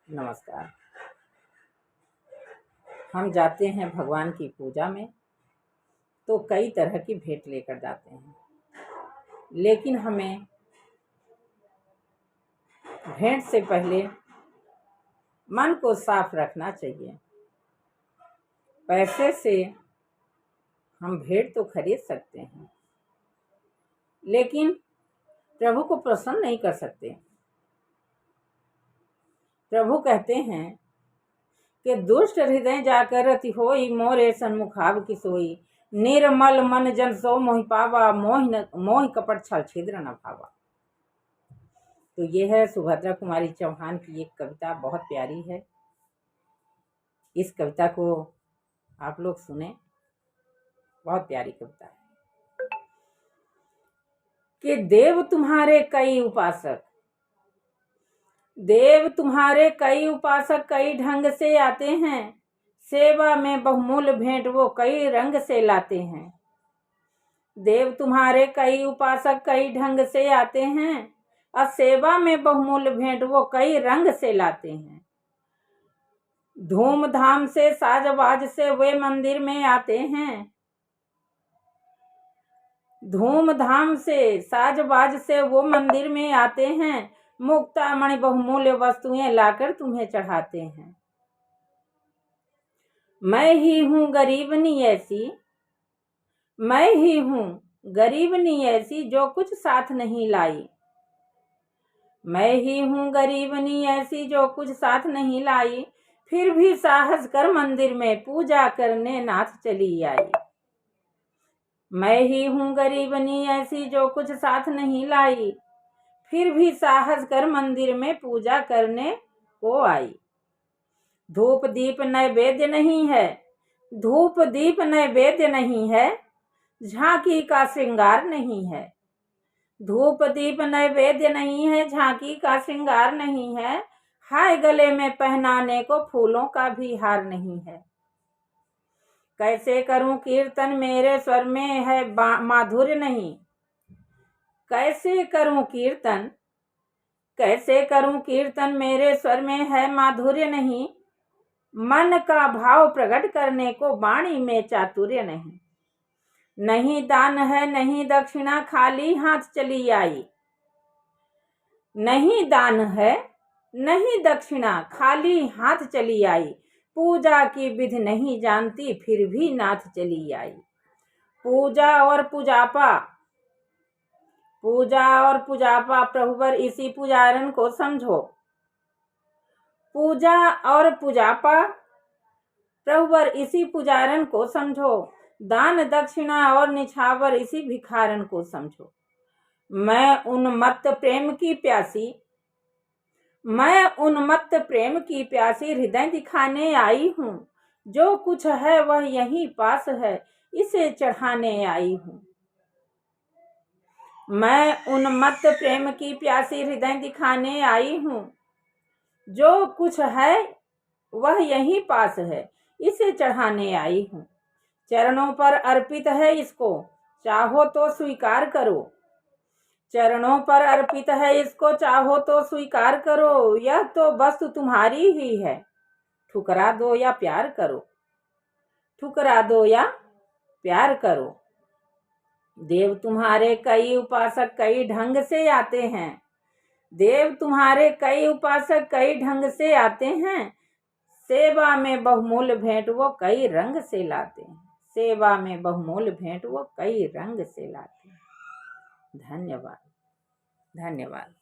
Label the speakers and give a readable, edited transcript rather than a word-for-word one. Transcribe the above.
Speaker 1: नमस्कार। हम जाते हैं भगवान की पूजा में तो कई तरह की भेंट लेकर जाते हैं, लेकिन हमें भेंट से पहले मन को साफ रखना चाहिए। पैसे से हम भेंट तो खरीद सकते हैं, लेकिन प्रभु को प्रसन्न नहीं कर सकते। प्रभु कहते हैं कि दुष्ट हृदय जाकर रति होई, मोरे सन्मुखाव की सोई, निर्मल मन जन सो मोहि पावा, मोहि कपट छल छिद्र न भावा। तो ये है सुभद्रा कुमारी चौहान की एक कविता, बहुत प्यारी है। इस कविता को आप लोग सुने, बहुत प्यारी कविता है। कि देव तुम्हारे कई उपासक, देव तुम्हारे कई उपासक कई ढंग से आते हैं, सेवा में बहुमूल्य भेंट वो कई रंग से लाते हैं। देव तुम्हारे कई उपासक कई ढंग से आते हैं, और सेवा में बहुमूल्य भेंट वो कई रंग से लाते हैं। धूमधाम से साजबाज से वे मंदिर में आते हैं, धूमधाम से साजबाज से वो मंदिर में आते हैं, मुक्ता मणि बहुमूल्य वस्तुएं लाकर तुम्हें चढ़ाते हैं। मैं ही हूँ गरीबनी ऐसी, मैं ही हूँ गरीबनी ऐसी जो कुछ साथ नहीं लाई। मैं ही हूँ गरीबनी ऐसी जो कुछ साथ नहीं लाई, फिर भी साहस कर मंदिर में पूजा करने नाथ चली आई। मैं ही हूँ गरीबनी ऐसी जो कुछ साथ नहीं लाई, फिर भी साहस कर मंदिर में पूजा करने को आई। धूप दीप नैवेद्य नहीं है, धूप दीप नैवेद्य नहीं है, झांकी का श्रृंगार नहीं है। धूप दीप नैवेद्य नहीं है, झांकी का श्रृंगार नहीं है, हाय गले में पहनाने को फूलों का भी हार नहीं है। कैसे करूं कीर्तन मेरे स्वर में है माधुर्य नहीं, कैसे करूं कीर्तन, कैसे करूं कीर्तन मेरे स्वर में है माधुर्य नहीं, मन का भाव प्रकट करने को वाणी में चातुर्य नहीं। नहीं दान है नहीं दक्षिणा खाली हाथ चली आई, नहीं दान है नहीं दक्षिणा खाली हाथ चली आई, पूजा की विधि नहीं जानती फिर भी नाथ चली आई। पूजा और पूजापा, पूजा और पूजापा प्रभुवर इसी पुजारन को समझो। पूजा और पूजापा प्रभुवर इसी पुजारन को समझो, दान दक्षिणा और निछावर इसी भिखारन को समझो। मैं उन्मत्त प्रेम की प्यासी, मैं उन्मत्त प्रेम की प्यासी हृदय दिखाने आई हूँ, जो कुछ है वह यहीं पास है इसे चढ़ाने आई हूँ। मैं उन्मत्त प्रेम की प्यासी हृदय दिखाने आई हूँ, जो कुछ है वह यहीं पास है इसे चढ़ाने आई हूँ। चरणों पर अर्पित है इसको चाहो तो स्वीकार करो, चरणों पर अर्पित है इसको चाहो तो स्वीकार करो, यह तो वस्तु तुम्हारी ही है, ठुकरा दो या प्यार करो, ठुकरा दो या प्यार करो। देव तुम्हारे कई उपासक कई ढंग से आते हैं, देव तुम्हारे कई उपासक कई ढंग से आते हैं, सेवा में बहुमूल्य भेंट वो कई रंग से लाते हैं, सेवा में बहुमूल्य भेंट वो कई रंग से लाते हैं। धन्यवाद, धन्यवाद।